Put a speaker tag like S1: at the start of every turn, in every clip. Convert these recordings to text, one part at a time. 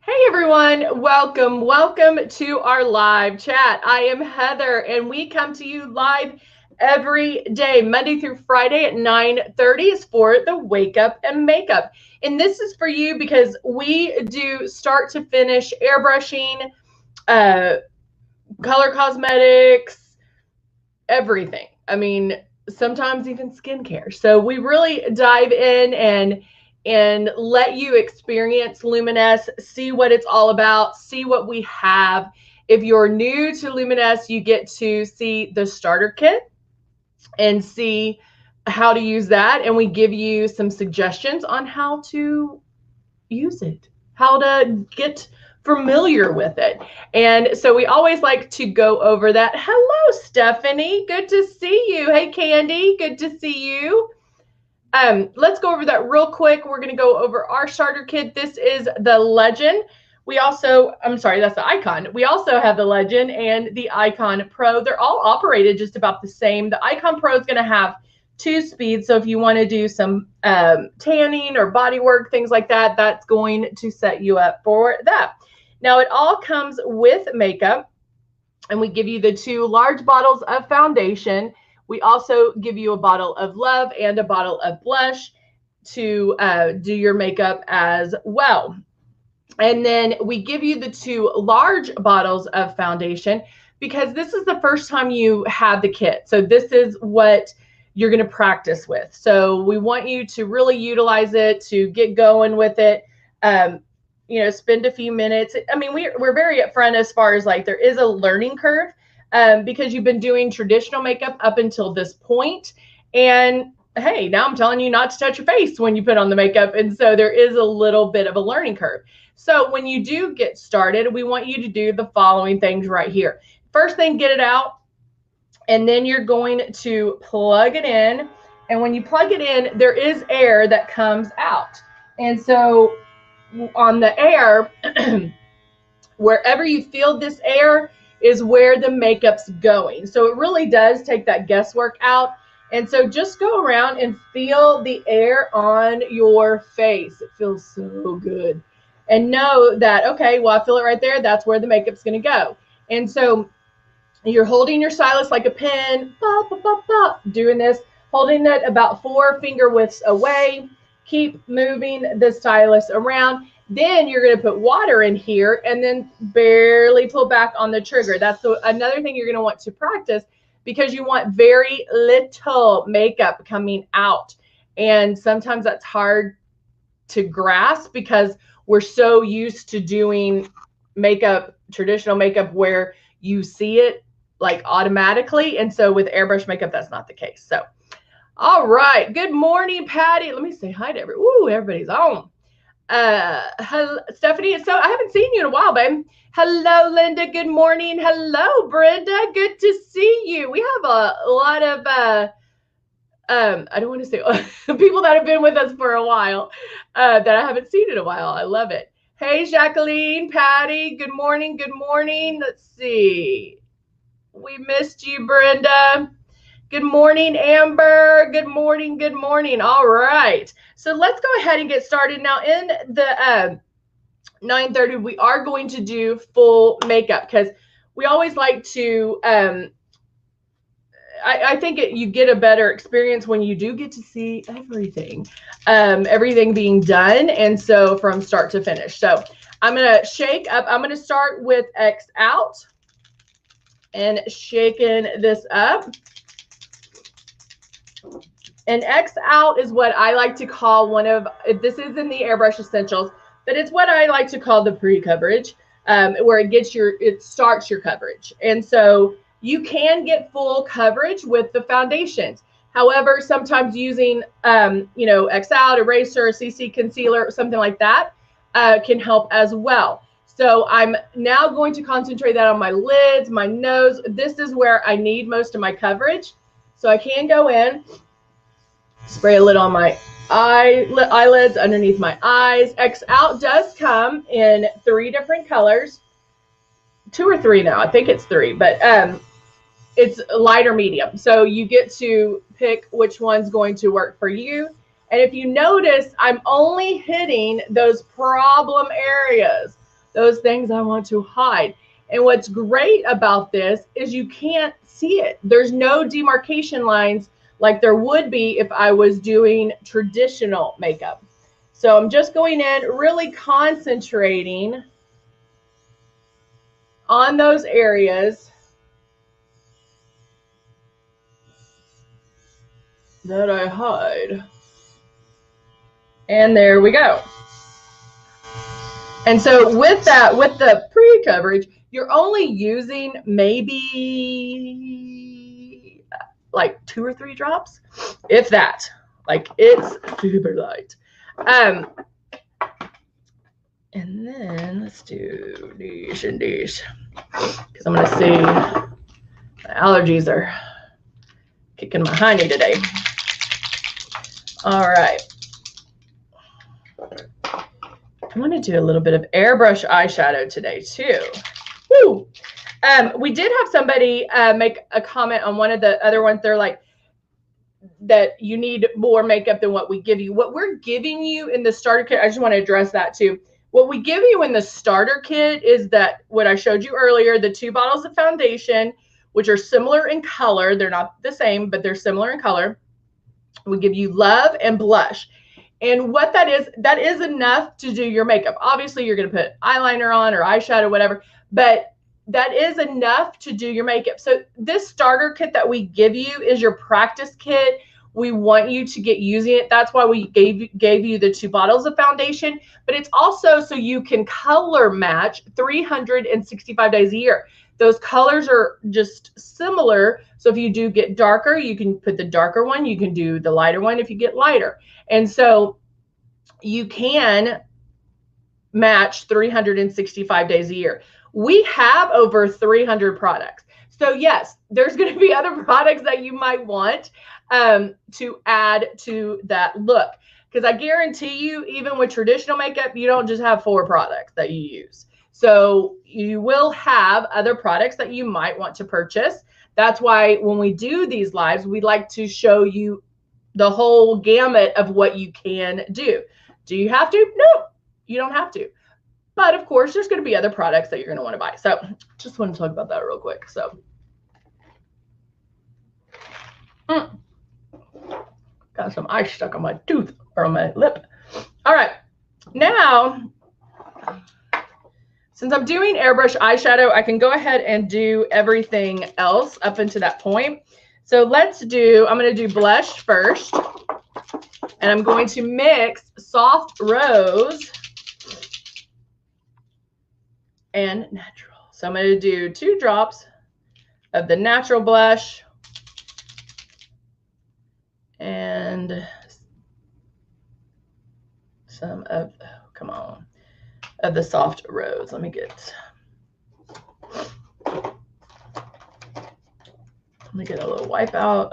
S1: Hey everyone, welcome to our live chat. I am Heather and we come to you live every day, Monday through Friday at 9:30 for the Wake Up and Makeup. And this is for you because we do start to finish airbrushing, uh, color cosmetics, everything. I mean, sometimes even skincare. So we really dive in and let you experience Luminous, see what it's all about, see what we have. If you're new to Luminous, you get to see the starter kit and see how to use that. And we give you some suggestions on how to use it, how to get familiar with it. And so we always like to go over that. Hello, Stephanie. Good to see you. Hey, Candy. Good to see you. Let's go over that real quick. We're going to go over our starter kit. This is the Legend. We also, I'm sorry, that's the Icon. We also have the Legend and the Icon Pro. They're all operated just about the same. The Icon Pro is going to have 2 speeds. So if you want to do some tanning or body work, things like that, that's going to set you up for that. Now it all comes with makeup, and we give you the 2 large bottles of foundation. We also give you a bottle of Love and a bottle of blush to do your makeup as well. And then we give you the 2 large bottles of foundation because this is the first time you have the kit. So this is what you're going to practice with. So we want you to really utilize it, to get going with it. Spend a few minutes. I mean, we're very upfront as far as like there is a learning curve because you've been doing traditional makeup up until this point. And hey, now I'm telling you not to touch your face when you put on the makeup. And so there is a little bit of a learning curve. So when you do get started, we want you to do the following things right here. First thing, get it out. And then you're going to plug it in. And when you plug it in, there is air that comes out. And so on the air, wherever you feel this air is where the makeup's going. So it really does take that guesswork out. And so just go around and feel the air on your face. It feels so good. And know that, okay, well, I feel it right there. That's where the makeup's going to go. And so you're holding your stylus like a pen, doing this, holding it about 4 finger widths away. Keep moving the stylus around. Then you're going to put water in here and then barely pull back on the trigger. That's another thing you're going to want to practice because you want very little makeup coming out. And sometimes that's hard to grasp because we're so used to doing makeup, traditional makeup, where you see it like automatically. And so with airbrush makeup, that's not the case. So all right. Good morning, Patty. Let me say hi to everybody's on. Hello, Stephanie. So I haven't seen you in a while, babe. Hello, Linda. Good morning. Hello, Brenda. Good to see you. We have a lot of I don't want to say people that have been with us for a while that I haven't seen in a while. I love it. Hey, Jacqueline, Patty. Good morning. Good morning. Let's see. We missed you, Brenda. Good morning, Amber. Good morning. Good morning. All right. So let's go ahead and get started. Now in the 9:30, we are going to do full makeup because we always like to, I think you get a better experience when you do get to see everything, everything being done. And so from start to finish. So I'm going to shake up. I'm going to start with X out and shaking this up. And X out is what I like to call this is in the Airbrush Essentials, but it's what I like to call the pre-coverage, where it starts your coverage. And so you can get full coverage with the foundations. However, sometimes using, X out, eraser, CC concealer, something like that can help as well. So I'm now going to concentrate that on my lids, my nose. This is where I need most of my coverage. So I can go in, spray a little on my eyelids, underneath my eyes. X out does come in 3 different colors. 2 or 3 now. I think it's 3, but it's light or medium. So you get to pick which one's going to work for you. And if you notice, I'm only hitting those problem areas. those things I want to hide. And what's great about this is you can't see it. There's no demarcation lines like there would be if I was doing traditional makeup. So I'm just going in, really concentrating on those areas that I hide. And there we go. And so with that, with the pre-coverage, you're only using maybe like 2 or 3 drops, if that. Like, it's super light. And then let's do these and these, because I'm going to see my allergies are kicking my hiney today. All right. I want to do a little bit of airbrush eyeshadow today too. Woo! We did have somebody make a comment on one of the other ones. They're like, that you need more makeup than what we give you. What we're giving you in the starter kit, I just want to address that too. What we give you in the starter kit is that what I showed you earlier, the 2 bottles of foundation, which are similar in color. They're not the same, but they're similar in color. We give you Love and Blush. And what that is enough to do your makeup. Obviously, you're going to put eyeliner on or eyeshadow, whatever, but that is enough to do your makeup. So this starter kit that we give you is your practice kit. We want you to get using it. That's why we gave you the 2 bottles of foundation, but it's also so you can color match 365 days a year. Those colors are just similar. So if you do get darker, you can put the darker one. You can do the lighter one if you get lighter. And so you can match 365 days a year. We have over 300 products. So yes, there's going to be other products that you might want to add to that look. Because I guarantee you, even with traditional makeup, you don't just have 4 products that you use. So you will have other products that you might want to purchase. That's why when we do these lives, we like to show you the whole gamut of what you can do. Do you have to? No, you don't have to. But of course, there's going to be other products that you're going to want to buy. So just want to talk about that real quick. So got some ice stuck on my tooth or on my lip. All right. Now, since I'm doing airbrush eyeshadow, I can go ahead and do everything else up until that point. So let's do, I'm going to do blush first. And I'm going to mix Soft Rose and Natural. So I'm going to do 2 drops of the natural blush and some of, oh, come on, of the Soft Rose. Let me get a little wipe out.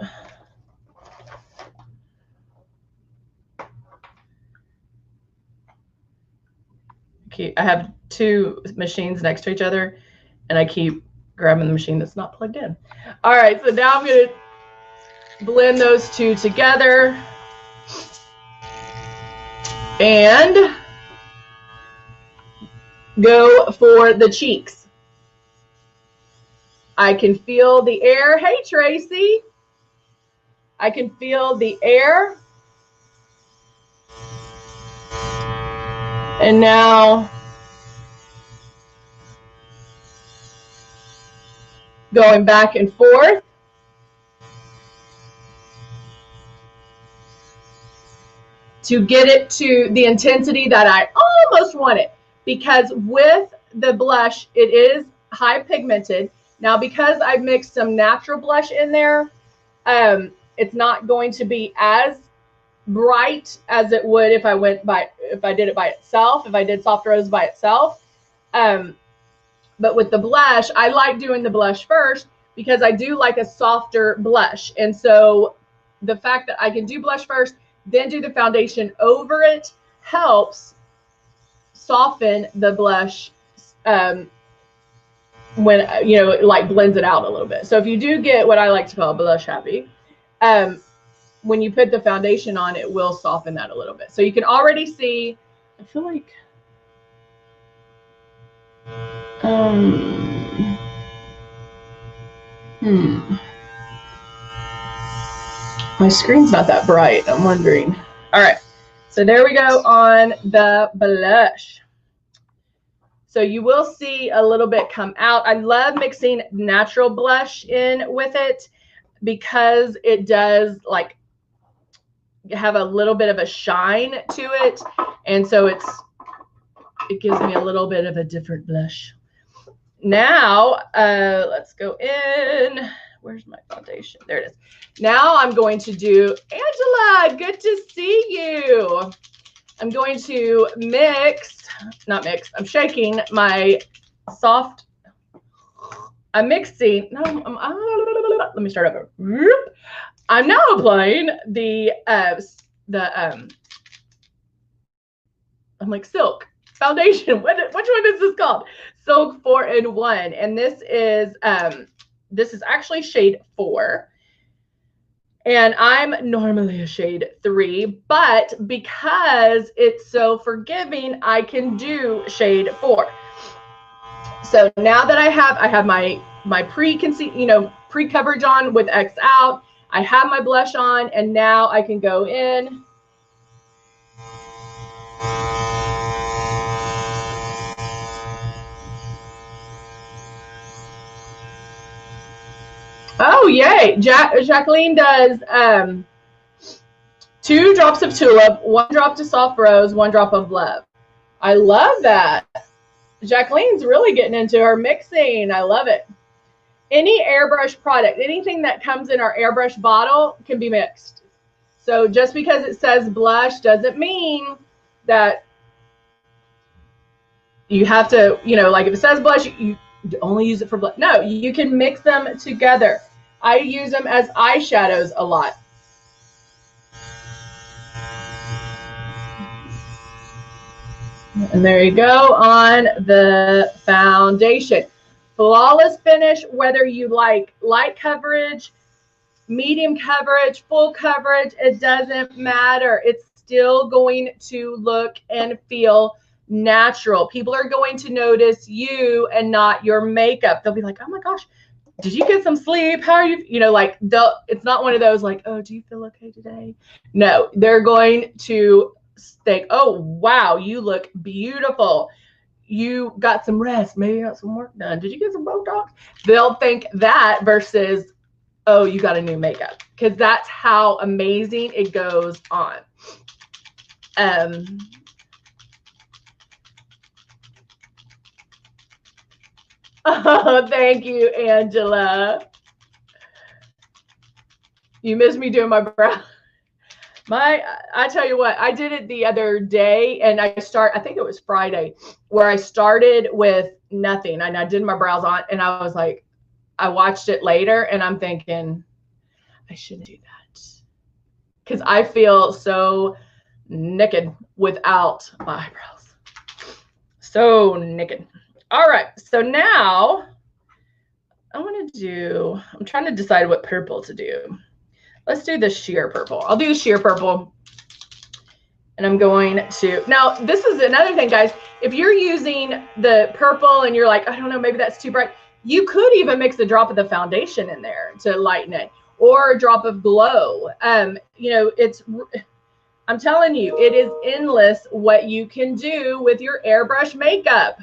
S1: I have 2 machines next to each other, and I keep grabbing the machine that's not plugged in. All right, so now I'm going to blend those 2 together. And go for the cheeks. I can feel the air. Hey, Tracy. I can feel the air. And now going back and forth. To get it to the intensity that I almost want it. Because with the blush, it is high pigmented. Now, because I've mixed some natural blush in there, it's not going to be as bright as it would if I did it by itself, if I did Soft Rose by itself. But with the blush, I like doing the blush first because I do like a softer blush. And so the fact that I can do blush first, then do the foundation over it helps soften the blush when, you know, it like blends it out a little bit. So if you do get what I like to call blush happy, when you put the foundation on, it will soften that a little bit. So you can already see, I feel like My screen's not that bright. I'm wondering. All right. So there we go on the blush. So you will see a little bit come out. I love mixing natural blush in with it because it does like have a little bit of a shine to it. And so it gives me a little bit of a different blush. Now, let's go in. Where's my foundation? There it is. Now I'm going to do, Angela, good to see you. I'm going to I'm shaking my soft, I'm mixing, no, let me start over. I'm now applying the I'm like silk foundation. Which one is this called? Silk 4-in-1. And this is actually shade 4. And I'm normally a shade 3, but because it's so forgiving, I can do shade 4. So now that I have my pre-coverage on with X out, I have my blush on, and now I can go in. Oh, yay. Jacqueline does 2 drops of tulip, 1 drop to soft rose, 1 drop of love. I love that. Jacqueline's really getting into her mixing. I love it. Any airbrush product, anything that comes in our airbrush bottle can be mixed. So just because it says blush doesn't mean that you have to, like if it says blush, you only use it for blush. No, you can mix them together. I use them as eyeshadows a lot. And there you go on the foundation. Flawless finish, whether you like light coverage, medium coverage, full coverage, it doesn't matter. It's still going to look and feel natural. People are going to notice you and not your makeup. They'll be like, oh my gosh, did you get some sleep? How are you? It's not one of those like, oh, do you feel okay today? No, they're going to think, oh, wow, you look beautiful. You got some rest. Maybe you got some work done. Did you get some Botox? They'll think that versus, oh, you got a new makeup, because that's how amazing it goes on. Oh, thank you, Angela. You missed me doing my brow. I tell you what, I did it the other day, and I think it was Friday, where I started with nothing, and I did my brows on, and I was like, I watched it later, and I'm thinking, I shouldn't do that, because I feel so naked without my eyebrows. So naked. All right, so now I'm trying to decide what purple to do. Let's do the sheer purple. I'll do the sheer purple. And I'm going to, now this is another thing, guys. If you're using the purple and you're like, I don't know, maybe that's too bright, you could even mix a drop of the foundation in there to lighten it, or a drop of glow. I'm telling you, it is endless what you can do with your airbrush makeup.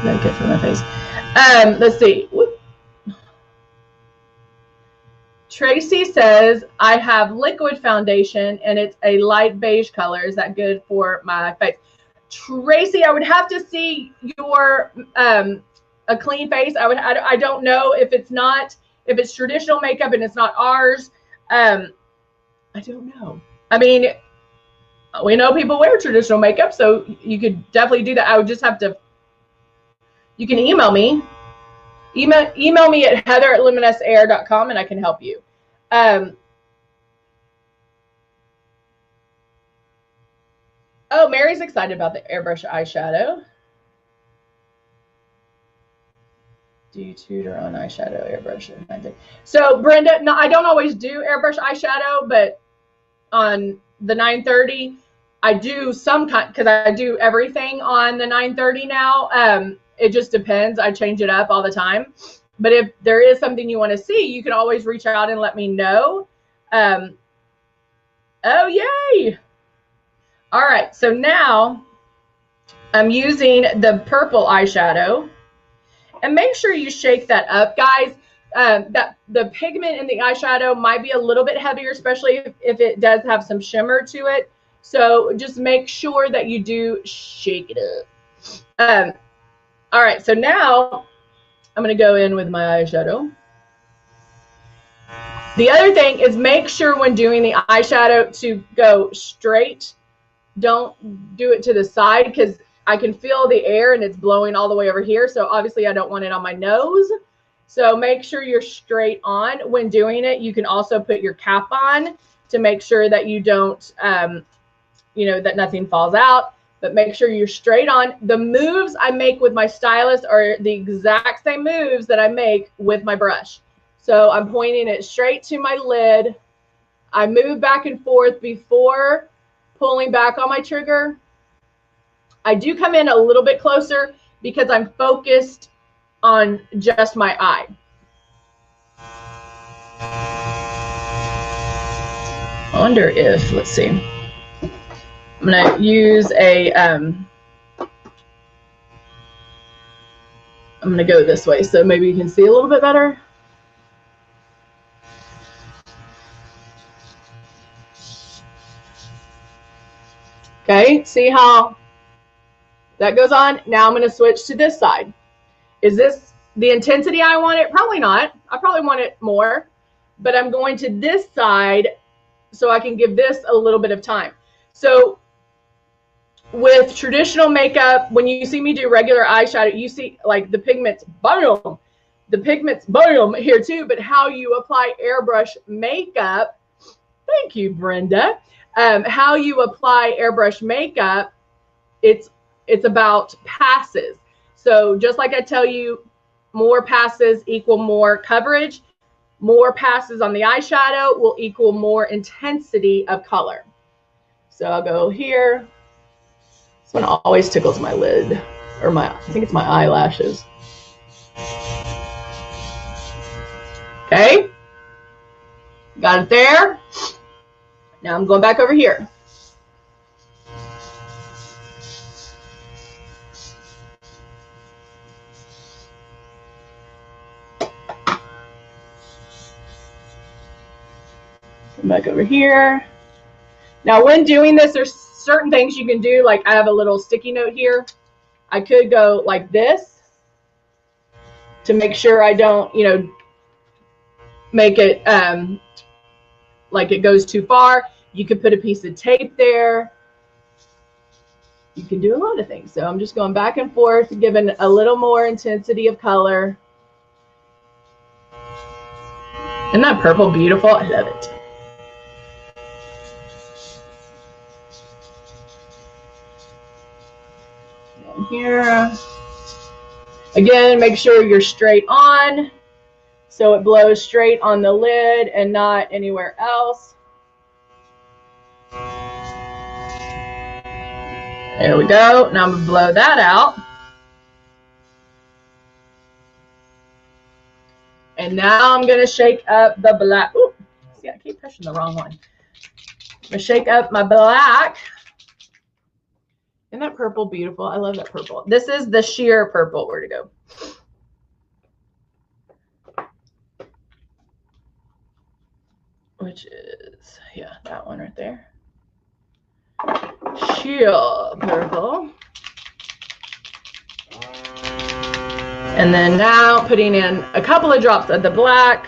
S1: Make it for my face. Let's see. Whoop. Tracy says, I have liquid foundation and it's a light beige color. Is that good for my face? Tracy, I would have to see your a clean face. I don't know if it's traditional makeup and it's not ours. I don't know. I mean, we know people wear traditional makeup, so you could definitely do that. I would just have to, you can email me. Email me at heather@luminousAir.com and I can help you. Oh, Mary's excited about the Airbrush eyeshadow. Do you tutor on eyeshadow airbrush? So Brenda, no, I don't always do airbrush eyeshadow, but on the 930, I do some kind, because I do everything on the 930 now. It just depends. I change it up all the time. But if there is something you want to see, you can always reach out and let me know. Oh, yay. All right, so now I'm using the purple eyeshadow. And make sure you shake that up, guys. That the pigment in the eyeshadow might be a little bit heavier, especially if it does have some shimmer to it. So just make sure that you do shake it up. All right, so now I'm going to go in with my eyeshadow. The other thing is make sure when doing the eyeshadow to go straight. Don't do it to the side, because I can feel the air and it's blowing all the way over here. So obviously I don't want it on my nose. So make sure you're straight on when doing it. You can also put your cap on to make sure that you don't, you know, that nothing falls out. But make sure you're straight on. The moves I make with my stylus are the exact same moves that I make with my brush. So I'm pointing it straight to my lid. I move back and forth before pulling back on my trigger. I do come in a little bit closer because I'm focused on just my eye. I wonder if, let's see, I'm going to use a, I'm going to go this way so maybe you can see a little bit better. Okay, see how that goes on? Now I'm going to switch to this side. Is this the intensity I want it? Probably not. I probably want it more, but I'm going to this side so I can give this a little bit of time. So with traditional makeup, when you see me do regular eyeshadow, you see like the pigments, boom, the pigments, boom, here too, but how you apply airbrush makeup, thank you, Brenda. How you apply airbrush makeup, it's about passes. So just like I tell you, more passes equal more coverage. More passes on the eyeshadow will equal more intensity of color. So I'll go here. This one always tickles my lid, or I think it's my eyelashes. Okay, got it there. Now I'm going back over here. Come back over here. Now when doing this, there's certain things you can do. Like I have a little sticky note here. I could go like this to make sure I don't, you know, make it like it goes too far. You could put a piece of tape there. You can do a lot of things. So I'm just going back and forth, giving a little more intensity of color. Isn't that purple beautiful? I love it. And here. Again, make sure you're straight on, so it blows straight on the lid and not anywhere else. There we go. Now I'm going to blow that out. And now I'm going to shake up the black. Ooh, see, I keep pushing the wrong one. I'm going to shake up my black. Isn't that purple beautiful? I love that purple. This is the sheer purple. Where to go? Which is, yeah, that one right there. Sheer purple. And then now putting in a couple of drops of the black.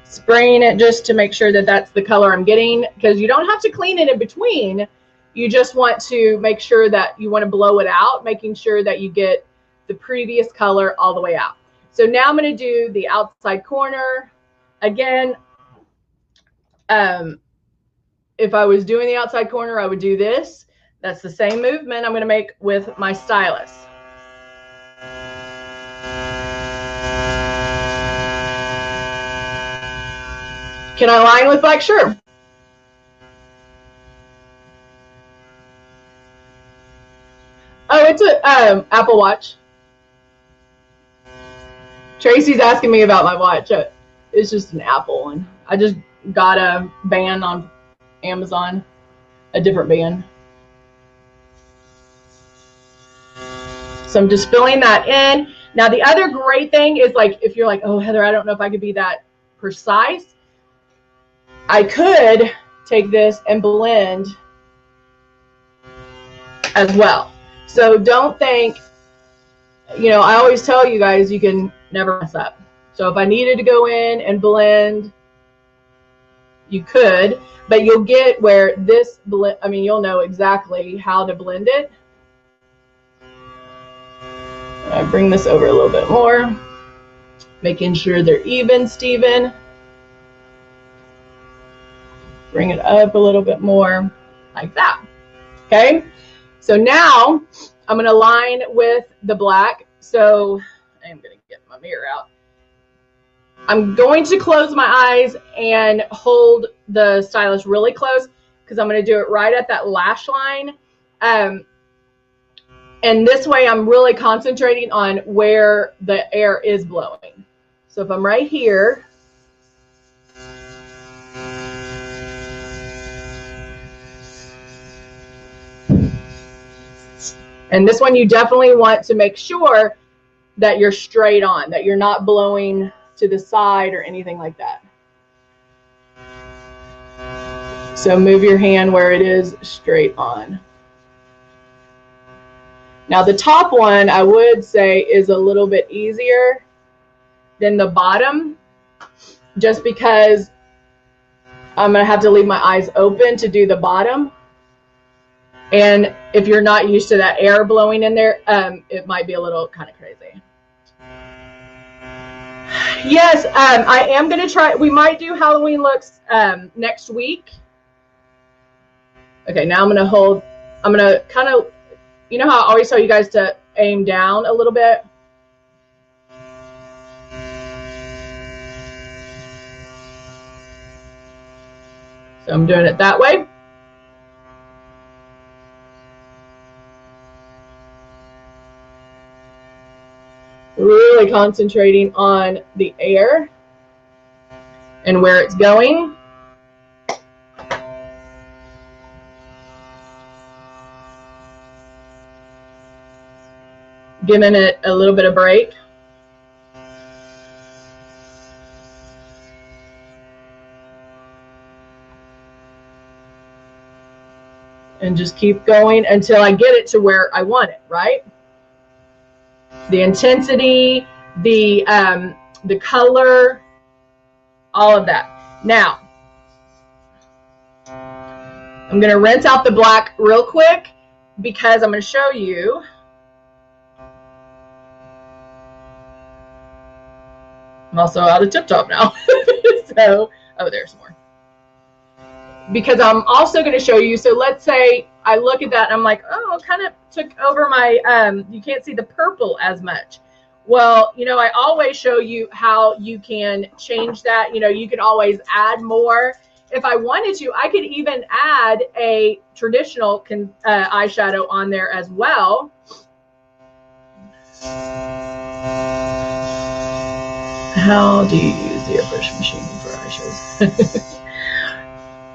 S1: Spraying it just to make sure that that's the color I'm getting, because you don't have to clean it in between. You just want to make sure that you want to blow it out, making sure that you get the previous color all the way out. So now I'm going to do the outside corner. Again, if I was doing the outside corner, I would do this. That's the same movement I'm going to make with my stylus. Can I line with black? Sure. it's a Apple Watch. Tracy's asking me about my watch. It's just an Apple one. I just got a band on Amazon, a different band. So I'm just filling that in. Now the other great thing is, like, if you're like, oh Heather, I don't know if I could be that precise, I could take this and blend as well. So don't think, you know, I always tell you guys, you can never mess up. So if I needed to go in and blend, you could, but you'll get where this blend, I mean, you'll know exactly how to blend it. I bring this over a little bit more, making sure they're even, Steven. Bring it up a little bit more, like that. Okay, so now I'm going to line with the black. So I am going to get my mirror out. I'm going to close my eyes and hold the stylus really close, because I'm going to do it right at that lash line. And this way I'm really concentrating on where the air is blowing. So if I'm right here, and this one you definitely want to make sure that you're straight on, that you're not blowing to the side or anything like that. So move your hand where it is straight on. Now the top one, I would say, is a little bit easier than the bottom, just because I'm going to have to leave my eyes open to do the bottom. And if you're not used to that air blowing in there, it might be a little kind of crazy. Yes, I am going to try. We might do Halloween looks next week. Okay, now I'm going to hold. I'm going to kind of, you know how I always tell you guys to aim down a little bit? So I'm doing it that way. Really concentrating on the air and where it's going. Giving it a little bit of break. And just keep going until I get it to where I want it, right? The intensity, the color, all of that. Now, I'm going to rinse out the black real quick, because I'm going to show you. I'm also out of tip top now. So, oh, there's more. Because I'm also going to show you, so let's say I look at that and I'm like, oh, it kind of took over my, you can't see the purple as much. Well, you know, I always show you how you can change that. You know, you can always add more. If I wanted to, I could even add a traditional eyeshadow on there as well. How do you use the airbrush machine for eyeshadows?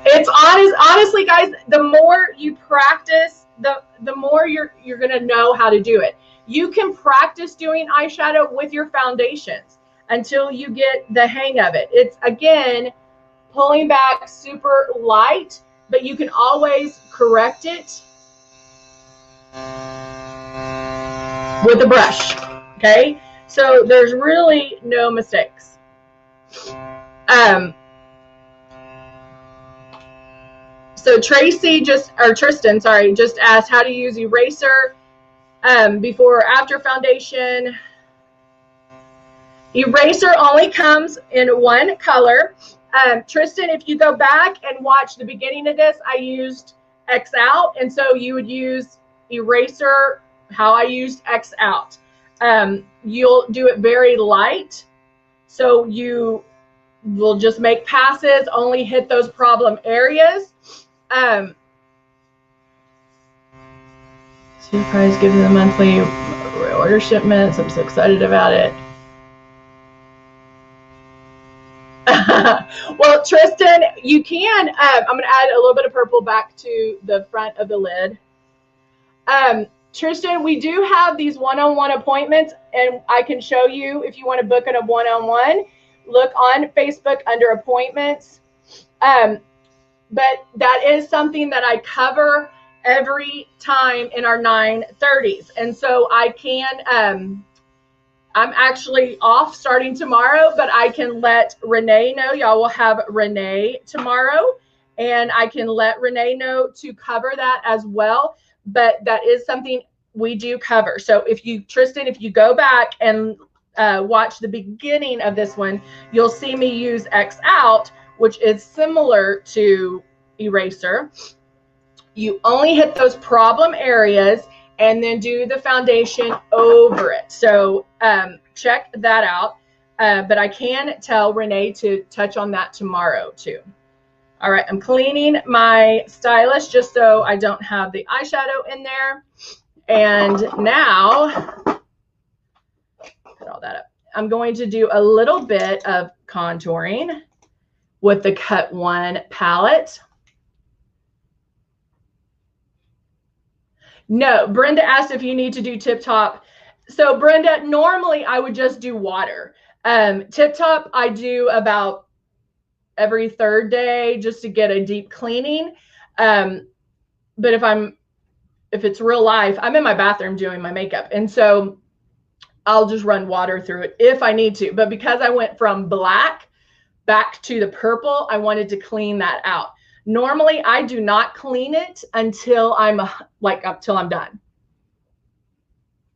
S1: It's honestly, guys, the more you practice, the more you're gonna know how to do it. You can practice doing eyeshadow with your foundations until you get the hang of it. It's, again, pulling back super light, but you can always correct it with a brush. Okay, so there's really no mistakes. So Tristan, just asked how to use eraser before or after foundation. Eraser only comes in one color. Tristan, if you go back and watch the beginning of this, I used X out, and so you would use eraser how I used X out. You'll do it very light, so you will just make passes, only hit those problem areas. Surprise gives the monthly order shipments. I'm so excited about it. Well, Tristan, you can, I'm going to add a little bit of purple back to the front of the lid. Tristan, we do have these one-on-one appointments, and I can show you if you want to book in a one-on-one. Look on Facebook under appointments. But that is something that I cover every time in our 930s. And so I can, I'm actually off starting tomorrow, but I can let Renee know. Y'all will have Renee tomorrow, and I can let Renee know to cover that as well. But that is something we do cover. So if you, Tristan, if you go back and watch the beginning of this one, you'll see me use X Out, which is similar to eraser. You only hit those problem areas and then do the foundation over it. So check that out. But I can tell Renee to touch on that tomorrow too. All right, I'm cleaning my stylus just so I don't have the eyeshadow in there. And now, put all that up. I'm going to do a little bit of contouring with the Cut One palette. No, Brenda asked if you need to do Tip Top. So Brenda, normally I would just do water. Tip Top I do about every third day just to get a deep cleaning. But if it's real life, I'm in my bathroom doing my makeup. And so I'll just run water through it if I need to. But because I went from black back to the purple, I wanted to clean that out. Normally, I do not clean it until I'm done.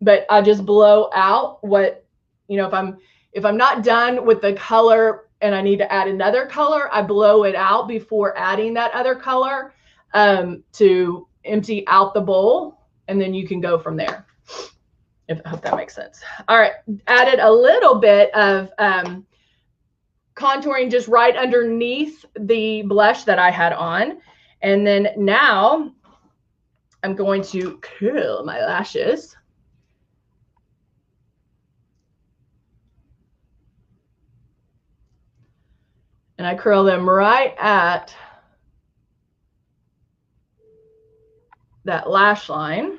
S1: But I just blow out what, if I'm not done with the color and I need to add another color, I blow it out before adding that other color to empty out the bowl, and then you can go from there. I hope that makes sense. All right, added a little bit of contouring just right underneath the blush that I had on. And then now I'm going to curl my lashes. And I curl them right at that lash line.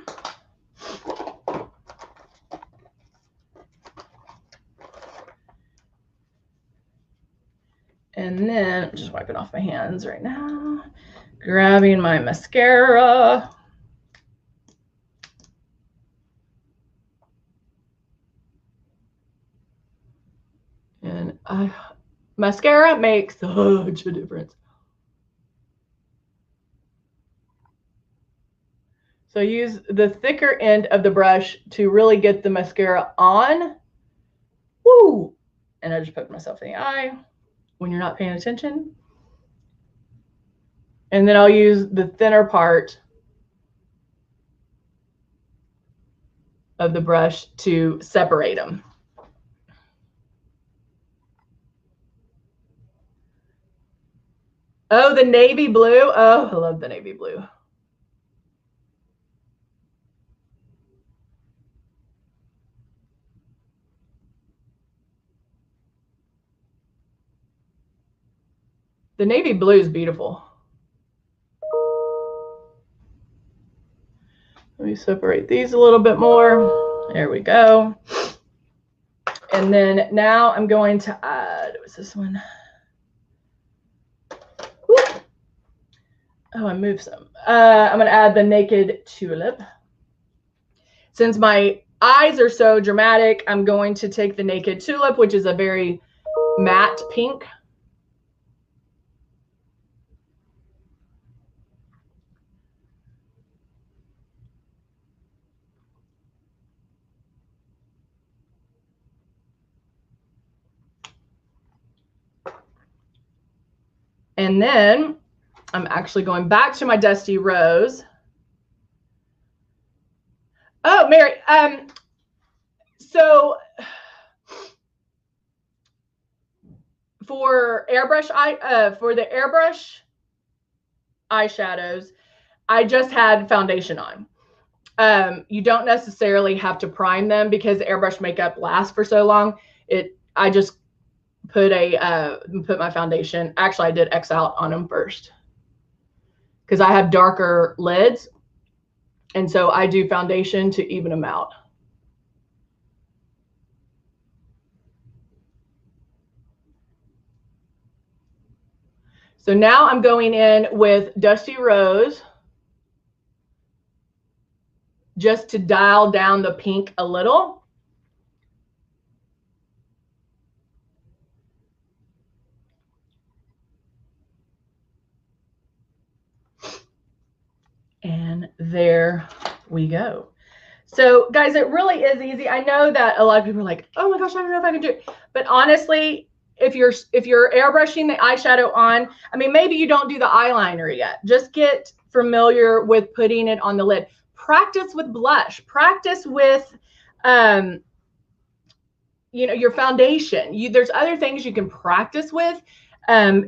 S1: And then I'm just wiping off my hands right now, grabbing my mascara. And mascara makes such a difference. So use the thicker end of the brush to really get the mascara on. Woo! And I just poked myself in the eye when you're not paying attention. And then I'll use the thinner part of the brush to separate them. Oh, the navy blue. Oh, I love the navy blue. The navy blue is beautiful. Let me separate these a little bit more. There we go. And then now I'm going to add, what's this one? Woo. Oh, I moved some. I'm going to add the Naked Tulip. Since my eyes are so dramatic, I'm going to take the Naked Tulip, which is a very matte pink. And then I'm actually going back to my Dusty Rose. Oh, Mary, so for the Airbrush eyeshadows, I just had foundation on. You don't necessarily have to prime them because airbrush makeup lasts for so long. I just put my foundation. Actually, I did X out on them first because I have darker lids, and so I do foundation to even them out. So now I'm going in with Dusty Rose just to dial down the pink a little. And there we go. So guys, it really is easy. I know that a lot of people are like, oh my gosh, I don't know if I can do it. But honestly, if you're airbrushing the eyeshadow on, I mean, maybe you don't do the eyeliner yet. Just get familiar with putting it on the lid. Practice with blush. Practice with, your foundation. There's other things you can practice with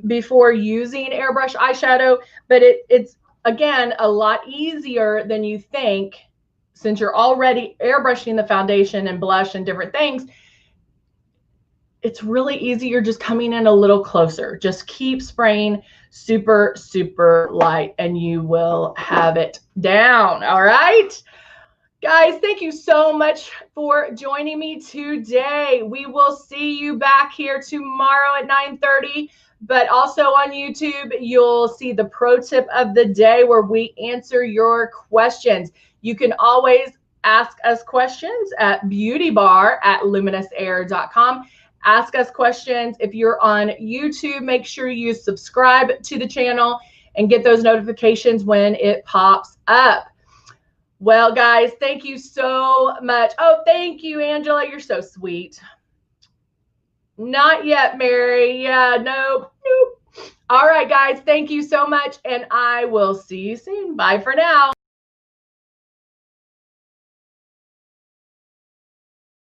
S1: before using airbrush eyeshadow, but it's, again, a lot easier than you think. Since you're already airbrushing the foundation and blush and different things, it's really easy. You're just coming in a little closer. Just keep spraying super, super light and you will have it down. All right. Guys, thank you so much for joining me today. We will see you back here tomorrow at 9:30, but also on YouTube, you'll see the pro tip of the day where we answer your questions. You can always ask us questions at beautybar@luminousair.com. Ask us questions. If you're on YouTube, make sure you subscribe to the channel and get those notifications when it pops up. Well, guys, thank you so much. Oh, thank you, Angela. You're so sweet. Not yet, Mary. Yeah, nope. All right, guys, thank you so much, and I will see you soon. Bye for now.